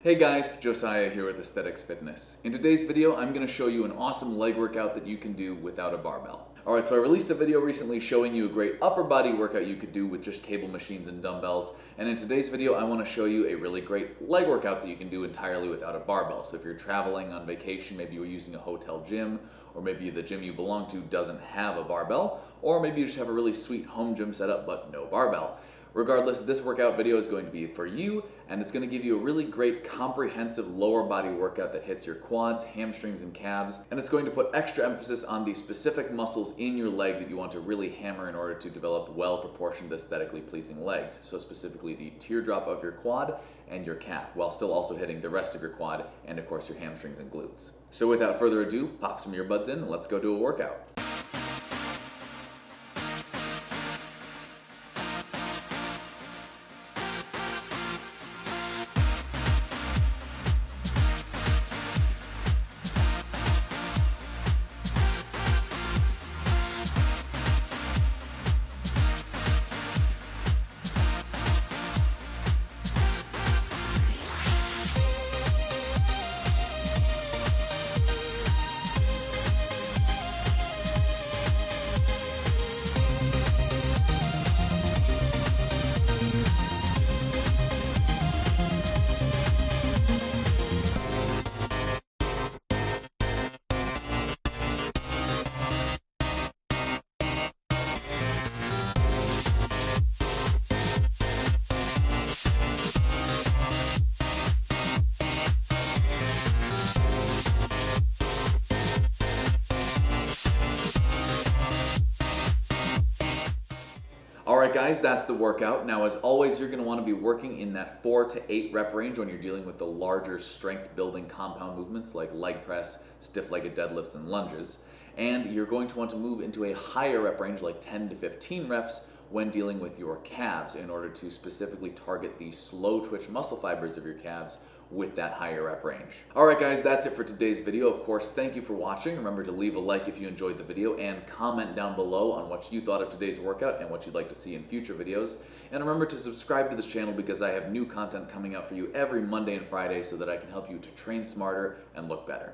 Hey guys, Josiah here with Aesthetyx Fitness. In today's video, I'm going to show you an awesome leg workout that you can do without a barbell. Alright, so I released a video recently showing you a great upper body workout you could do with just cable machines and dumbbells. And in today's video, I want to show you a really great leg workout that you can do entirely without a barbell. So if you're traveling on vacation, maybe you're using a hotel gym, or maybe the gym you belong to doesn't have a barbell, or maybe you just have a really sweet home gym setup but no barbell. Regardless, this workout video is going to be for you, and it's going to give you a really great comprehensive lower body workout that hits your quads, hamstrings, and calves, and it's going to put extra emphasis on the specific muscles in your leg that you want to really hammer in order to develop well-proportioned, aesthetically pleasing legs. So specifically the teardrop of your quad and your calf, while still also hitting the rest of your quad and of course your hamstrings and glutes. So without further ado, pop some earbuds in and let's go do a workout. Alright guys, that's the workout. Now as always, you're going to want to be working in that 4 to 8 rep range when you're dealing with the larger strength building compound movements like leg press, stiff-legged deadlifts, and lunges. And you're going to want to move into a higher rep range like 10 to 15 reps when dealing with your calves in order to specifically target the slow twitch muscle fibers of your calves with that higher rep range. Alright guys, that's it for today's video. Of course, thank you for watching. Remember to leave a like if you enjoyed the video and comment down below on what you thought of today's workout and what you'd like to see in future videos. And remember to subscribe to this channel because I have new content coming out for you every Monday and Friday so that I can help you to train smarter and look better.